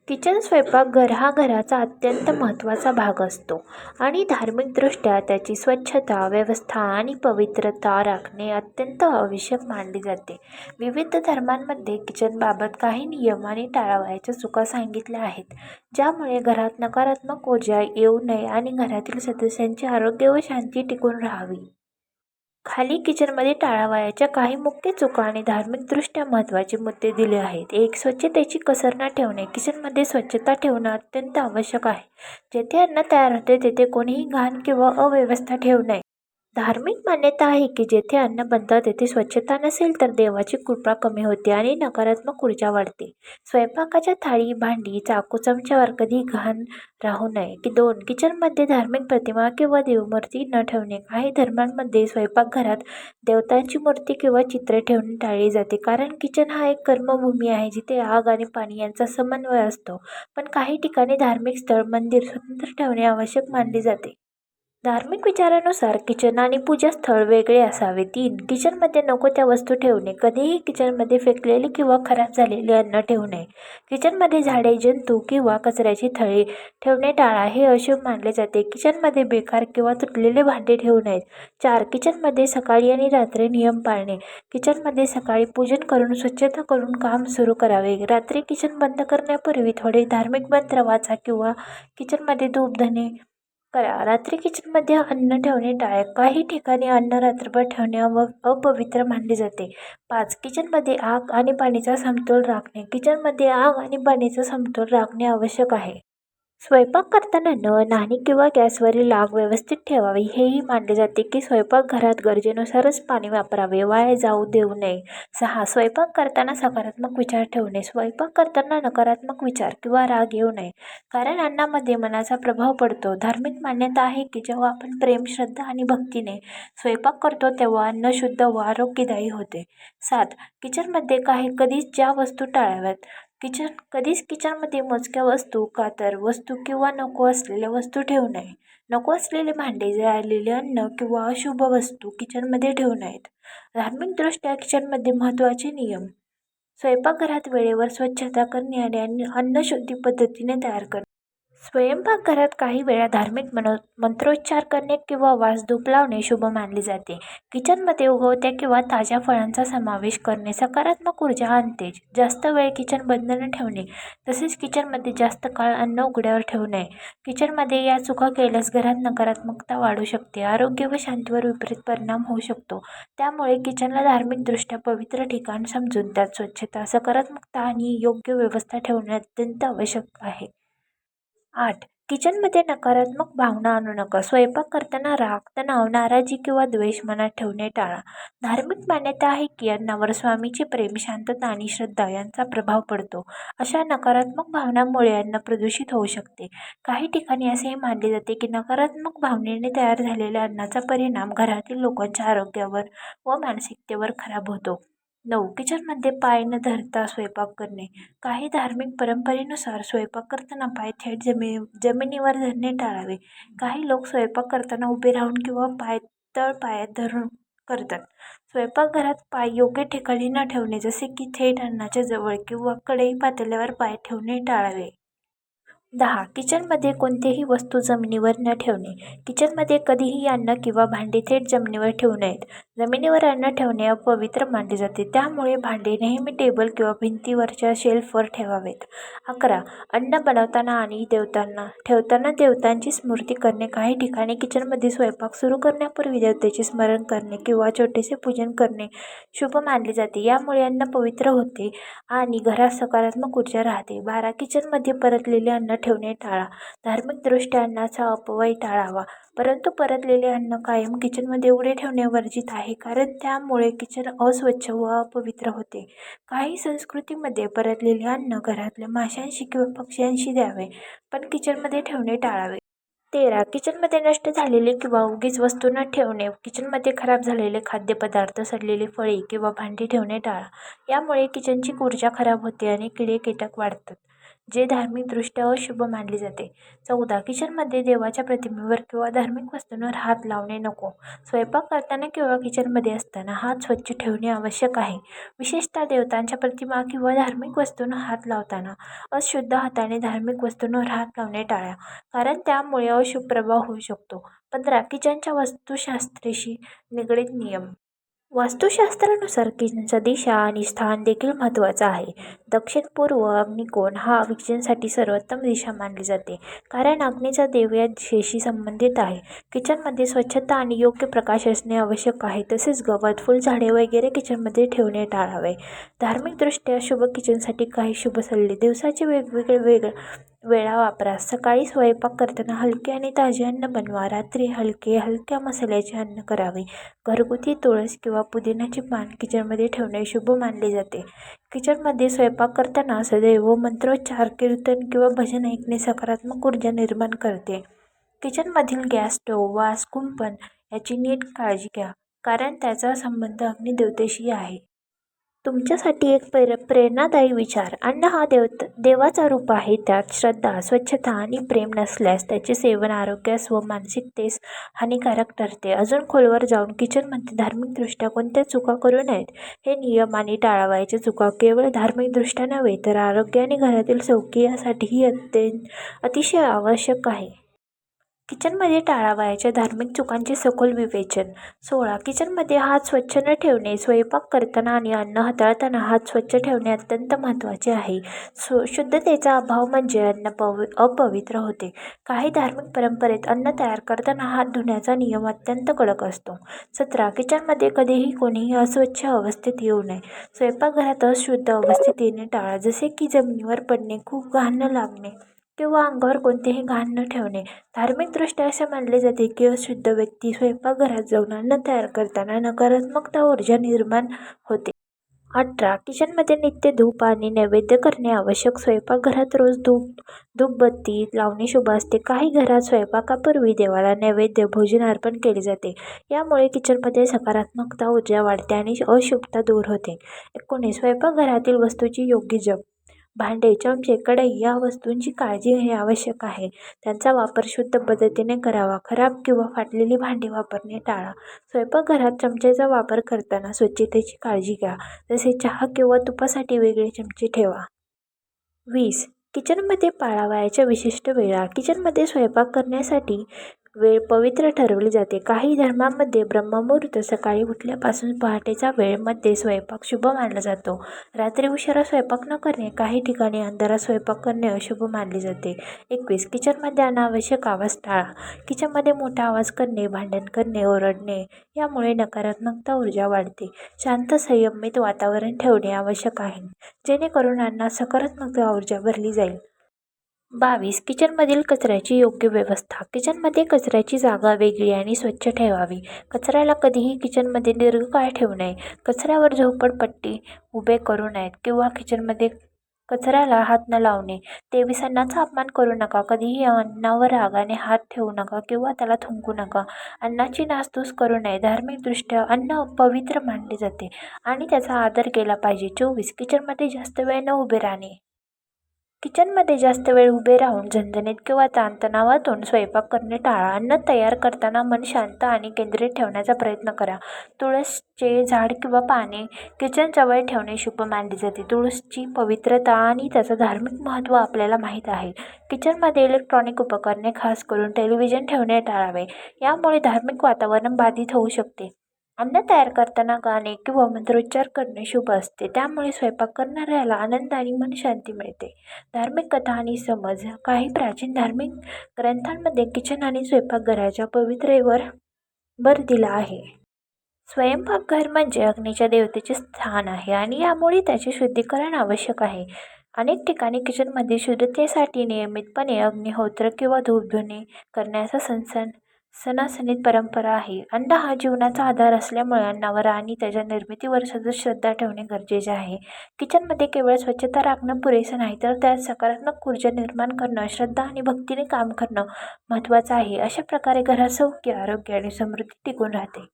Kitchen स्वयंपाकघर हा घराचा अत्यंत महत्त्वाचा भाग असतो आणि धार्मिकदृष्ट्या त्याची स्वच्छता, व्यवस्था आणि पवित्रता राखणे अत्यंत आवश्यक मानले जाते. विविध धर्मांमध्ये किचनबाबत काही नियम आणि टाळावयाच्या चुका सांगितल्या आहेत, ज्यामुळे घरात नकारात्मक ऊर्जा येऊ नये आणि घरातील सदस्यांचे आरोग्य व शांती टिकून राहावी. खाली किचनमध्ये टाळावयाच्या काही मुख्य चुका आणि धार्मिकदृष्ट्या महत्त्वाचे मुद्दे दिले आहेत. 1. स्वच्छतेची कसर न ठेवणे. किचनमध्ये स्वच्छता ठेवणं अत्यंत आवश्यक आहे. जेथे अन्न तयार होते तेथे कोणीही घाण किंवा अव्यवस्था ठेवू नये. धार्मिक मान्यता आहे की जेथे अन्न बनतं तेथे स्वच्छता नसेल तर देवाची कृपा कमी होते आणि नकारात्मक ऊर्जा वाढते. स्वयंपाकाच्या थाळी, भांडी, चाकू, चमच्यावर कधी घाण राहू नये. 2. किचनमध्ये धार्मिक प्रतिमा किंवा देवमूर्ती न ठेवणे. काही धर्मांमध्ये स्वयंपाकघरात देवतांची मूर्ती किंवा चित्रे ठेवणे टाळले जाते, कारण किचन हा एक कर्मभूमी आहे जिथे आग आणि पाणी यांचा समन्वय असतो. पण काही ठिकाणी धार्मिक स्थळ, मंदिर स्वतंत्र ठेवणे आवश्यक मानले जाते. धार्मिक विचारानुसार किचन आणि पूजास्थळ वेगळे असावे. 3. किचनमध्ये नको त्या वस्तू ठेवणे. कधीही किचनमध्ये फेकलेले किंवा खराब झालेले अन्न ठेवू नये. किचनमध्ये झाडे, जंतू किंवा कचऱ्याची थैली ठेवणे टाळा, हे अशुभ मानले जाते. किचनमध्ये बेकार किंवा तुटलेले भांडे ठेवू नयेत. 4. किचनमध्ये सकाळी आणि रात्री नियम पाळणे. किचनमध्ये सकाळी पूजन करून स्वच्छता करून काम सुरू करावे. रात्री किचन बंद करण्यापूर्वी थोडे धार्मिक मंत्र वाचा किंवा किचनमध्ये धूपधणे करा. रात्री किचनमध्ये अन्न ठेवणे टाळा. काही ठिकाणी अन्न रात्रभर ठेवणे अपवित्र मानले जाते. 5. किचनमध्ये आग आणि पाण्याचा समतोल राखणे. किचनमध्ये आग आणि पाण्याचा समतोल राखणे आवश्यक आहे. स्वयंपाक करताना नळ, नाणी किंवा गॅसवरील आग व्यवस्थित ठेवावी. हेही मानले जाते की स्वयंपाकघरात गरजेनुसारच पाणी वापरावे, वाया जाऊ देऊ नये. 6. स्वयंपाक करताना सकारात्मक विचार ठेवणे. स्वयंपाक करताना नकारात्मक विचार किंवा राग येऊ नये, कारण अन्नामध्ये मनाचा प्रभाव पडतो. धार्मिक मान्यता आहे की जेव्हा आपण प्रेम, श्रद्धा आणि भक्तीने स्वयंपाक करतो तेव्हा अन्न शुद्ध व आरोग्यदायी होते. 7. किचनमध्ये कधीच ज्या वस्तू टाळाव्यात. कधीच किचनमध्ये मोजक्या वस्तू, कातर वस्तू किंवा नको असलेल्या वस्तू ठेवू नये. नको असलेले भांडे, जळालेले अन्न किंवा अशुभ वस्तू किचनमध्ये ठेवू नयेत. धार्मिकदृष्ट्या किचनमध्ये महत्त्वाचे नियम: स्वयंपाकघरात वेळेवर स्वच्छता करणे आणि अन्न शुद्ध पद्धतीने तयार करणे. स्वयंपाकघरात काही वेळा धार्मिक मंत्रोच्चार करणे किंवा वास धूप लावणे शुभ मानले जाते. किचनमध्ये उगवत्या किंवा ताज्या फळांचा समावेश करणे सकारात्मक ऊर्जा आणते. जास्त वेळ किचन बंद न ठेवणे. तसेच किचनमध्ये जास्त काळ अन्न उघड्यावर ठेवू नये. किचनमध्ये या चुका केल्यास घरात नकारात्मकता वाढू शकते, आरोग्य व शांतीवर विपरीत परिणाम होऊ शकतो. त्यामुळे किचनला धार्मिकदृष्ट्या पवित्र ठिकाण समजून त्यात स्वच्छता, सकारात्मकता आणि योग्य व्यवस्था ठेवणे अत्यंत आवश्यक आहे. 8. किचनमध्ये नकारात्मक भावना आणू नका. स्वयंपाक करताना राग, तणाव, नाराजी किंवा द्वेष मनात ठेवणे टाळा. धार्मिक मान्यता आहे की अन्नावर स्वामीचे प्रेम, शांतता आणि श्रद्धा यांचा प्रभाव पडतो. अशा नकारात्मक भावनांमुळे अन्न प्रदूषित होऊ शकते. काही ठिकाणी असेही मानले जाते की नकारात्मक भावनेने तयार झालेल्या अन्नाचा परिणाम घरातील लोकांच्या आरोग्यावर व मानसिकतेवर खराब होतो. 9. किचनमध्ये पाय न धरता स्वयंपाक करणे. काही धार्मिक परंपरेनुसार स्वयंपाक करताना पाय थेट जमिनीवर धरणे टाळावे. काही लोक स्वयंपाक करताना उभे राहून किंवा तळपायात धरून करतात. स्वयंपाकघरात पाय योग्य ठिकाणी न ठेवणे, जसे की थेट अन्नाच्या जवळ किंवा कढई पातेल्यावर पाय ठेवणे टाळावे. 10. किचनमध्ये कोणतीही वस्तू जमिनीवर न ठेवणे. किचनमध्ये कधीही अन्न किंवा भांडी थेट जमिनीवर ठेवू नयेत. जमिनीवर अन्न ठेवणे अपवित्र मानले जाते, त्यामुळे भांडे नेहमी टेबल किंवा भिंतीवरच्या शेल्फवर ठेवावेत. 11. अन्न बनवताना आणि ठेवताना देवतांची स्मृती करणे. काही ठिकाणी किचनमध्ये स्वयंपाक सुरू करण्यापूर्वी देवतेचे स्मरण करणे किंवा छोटेसे पूजन करणे शुभ मानले जाते. यामुळे अन्न पवित्र होते आणि घरात सकारात्मक ऊर्जा राहते. 12. किचनमध्ये परतलेले अन्न ठेवणे टाळा. धार्मिकदृष्ट्या अन्नाचा अपव्यय टाळावा, परंतु परतलेले अन्न कायम किचनमध्ये उघडे ठेवणे वर्जित आहे, कारण त्यामुळे किचन अस्वच्छ व अपवित्र होते. काही संस्कृतीमध्ये परतलेले अन्न घरातल्या माशांशी किंवा पक्ष्यांशी द्यावे, पण किचनमध्ये ठेवणे टाळावे. 13. किचनमध्ये नष्ट झालेले किंवा उगीच वस्तू न ठेवणे. किचनमध्ये खराब झालेले खाद्यपदार्थ, सडलेली फळे किंवा भांडी ठेवणे टाळा. यामुळे किचनची ऊर्जा खराब होते आणि किडे कीटक वाढतात. जे धार्मिकदृष्ट्या अशुभ मानले जाते. 14. किचनमध्ये देवाच्या प्रतिमेवर किंवा धार्मिक वस्तूंवर हात लावणे नको. स्वयंपाक करताना किंवा किचनमध्ये असताना हात स्वच्छ ठेवणे आवश्यक आहे. विशेषतः देवतांच्या प्रतिमा किंवा धार्मिक वस्तूंना हात लावताना अशुद्ध हाताने धार्मिक वस्तूंवर हात लावणे टाळा, कारण त्यामुळे अशुभ प्रभाव होऊ शकतो. 15. किचनच्या वास्तुशास्त्राशी निगडीत नियम. वास्तुशास्त्रानुसार किचनचा दिशा आणि स्थान देखील महत्त्वाचा आहे. दक्षिण-पूर्व अग्निकोन हा किचनसाठी सर्वोत्तम दिशा मानली जाते, कारण अग्नीचा देव या दिशेशी संबंधित आहे. किचनमध्ये स्वच्छता आणि योग्य प्रकाश असणे आवश्यक आहे. तसेच गवत, फुलझाडे वगैरे किचनमध्ये ठेवणे टाळावे. धार्मिकदृष्ट्या शुभ किचनसाठी काही शुभ सल्ले. दिवसाचे वेगवेगळे वेळा वापरा. सकाळी स्वयंपाक करताना हलके आणि ताजे अन्न बनवा. रात्री हलक्या मसाल्याचे अन्न करावे. घरगुती तुळस किंवा पुदिन्याचे पान किचनमध्ये ठेवणे शुभ मानले जाते. किचनमध्ये स्वयंपाक करताना सदैव मंत्रोच्चार, कीर्तन किंवा भजन ऐकणे सकारात्मक ऊर्जा निर्माण करते. किचनमधील गॅस स्टोव्ह, वास, कुंपण याची नीट काळजी घ्या, कारण त्याचा संबंध अग्निदेवतेशी आहे. तुमच्यासाठी एक प्रेरणादायी विचार. अन्न हा देवाचा रूप आहे. त्यात श्रद्धा, स्वच्छता आणि प्रेम नसल्यास त्याचे सेवन आरोग्यास व मानसिकतेस हानिकारक ठरते. अजून खोलवर जाऊन किचनमध्ये धार्मिकदृष्ट्या कोणत्या चुका करू नयेत हे नियम आणि टाळावयाच्या चुका केवळ धार्मिकदृष्ट्या नव्हे तर आरोग्य आणि घरातील सौख्यासाठीही अतिशय आवश्यक आहे. किचनमध्ये टाळावयाच्या धार्मिक चुकांचे सखोल विवेचन. 16. किचनमध्ये हात स्वच्छ न ठेवणे. स्वयंपाक करताना आणि अन्न हाताळताना हात स्वच्छ ठेवणे अत्यंत महत्त्वाचे आहे. शुद्धतेचा अभाव म्हणजे अन्न अपवित्र होते. काही धार्मिक परंपरेत अन्न तयार करताना हात धुण्याचा नियम अत्यंत कडक असतो. 17. किचनमध्ये कधीही कोणीही अस्वच्छ अवस्थेत येऊ नये. स्वयंपाकघरात अशुद्ध अवस्थेत येणे टाळा, जसे की जमिनीवर पडणे, खूप घाण न लागणे किंवा अंगावर कोणतेही घाण न ठेवणे. धार्मिकदृष्ट्या असे मानले जाते की अशुद्ध व्यक्ती स्वयंपाकघरात जाऊन अन्न तयार करताना नकारात्मक ऊर्जा निर्माण होते. 18. किचनमध्ये नित्य धूप आणि नैवेद्य करणे आवश्यक. स्वयंपाकघरात रोज धूपबत्ती लावणे शुभ असते. काही घरात स्वयंपाकापूर्वी देवाला नैवेद्य भोजन अर्पण केले जाते. यामुळे किचनमध्ये सकारात्मक ऊर्जा वाढते आणि अशुभता दूर होते. 19. स्वयंपाकघरातील वस्तूंची योग्य जप. भांडे, चमचे, कढई या वस्तूंची काळजी घेणे आवश्यक आहे. त्यांचा वापर शुद्ध पद्धतीने करावा. खराब किंवा फाटलेली भांडी वापरणे टाळा. स्वयंपाकघरात चमच्याचा वापर करताना स्वच्छतेची काळजी घ्या, जसे चहा किंवा तुपासाठी वेगळे चमचे ठेवा. 20. किचनमध्ये पाळावयाच्या विशिष्ट वेळा. किचनमध्ये स्वयंपाक करण्यासाठी वेळ पवित्र ठरवली जाते. काही धर्मांमध्ये ब्रह्ममुहूर्त, सकाळी उठल्यापासून पहाटेचा वेळ मध्ये स्वयंपाक शुभ मानला जातो. रात्री उशिरा स्वयंपाक न करणे. काही ठिकाणी अंधारात स्वयंपाक करणे अशुभ मानले जाते. 21. किचनमध्ये अनावश्यक आवाज टाळा. किचनमध्ये मोठा आवाज करणे, भांडण करणे, ओरडणे यामुळे नकारात्मक ऊर्जा वाढते. शांत, संयमित वातावरण ठेवणे आवश्यक आहे, जेणेकरून अन्नात सकारात्मक ऊर्जा भरली जाईल. 22. किचनमधील कचऱ्याची योग्य व्यवस्था. किचनमध्ये कचऱ्याची जागा वेगळी आणि स्वच्छ ठेवावी. कचऱ्याला कधीही किचनमध्ये दीर्घकाळ ठेवू नये. कचऱ्यावर झोपडपट्टी उभे करू नयेत किंवा किचनमध्ये कचऱ्याला हात न लावणे. 23. अन्नाचा अपमान करू नका. कधीही अन्नावर रागाने हात ठेवू नका किंवा त्याला थुंकू नका. अन्नाची नासधूस करू नये. धार्मिकदृष्ट्या अन्न पवित्र मानले जाते आणि त्याचा आदर केला पाहिजे. 24. किचनमध्ये जास्त वेळ न उभे राहणे. किचनमध्ये जास्त वेळ उभे राहून झणझणीत किंवा ताणतणावातून स्वयंपाक करणे टाळा. अन्न तयार करताना मन शांत आणि केंद्रित ठेवण्याचा प्रयत्न करा. तुळसचे झाड किंवा पाने किचनजवळ ठेवणे शुभ मानले जाते. तुळसची पवित्रता आणि त्याचं धार्मिक महत्त्व आपल्याला माहीत आहे. किचनमध्ये इलेक्ट्रॉनिक उपकरणे, खास करून टेलिव्हिजन, ठेवणे टाळावे. यामुळे धार्मिक वातावरण बाधित होऊ शकते. अन्न तयार करताना गाणे किंवा मंत्रोच्चार करणे शुभ असते. त्यामुळे स्वयंपाक करणाऱ्याला आनंद आणि मनशांती मिळते. धार्मिक कथा आणि समज. काही प्राचीन धार्मिक ग्रंथांमध्ये किचन आणि स्वयंपाकघराच्या पवित्रतेवर भर दिला आहे. स्वयंपाकघर म्हणजे अग्नीच्या देवतेचे स्थान आहे आणि यामुळे त्याचे शुद्धीकरण आवश्यक आहे. अनेक ठिकाणी किचनमध्ये शुद्धतेसाठी नियमितपणे अग्निहोत्र किंवा धूपधुणे करण्याचा सणासनीत परंपरा आहे. अन्न हा जीवनाचा आधार असल्यामुळे अन्नावर आणि त्याच्या निर्मितीवर सतत श्रद्धा ठेवणे गरजेचे आहे. किचनमध्ये केवळ स्वच्छता राखणं पुरेसं नाही, तर त्यात सकारात्मक ऊर्जा निर्माण करणं, श्रद्धा आणि भक्तीने काम करणं महत्त्वाचं आहे. अशा प्रकारे घरात सौख्य, आरोग्य आणि समृद्धी टिकून राहते.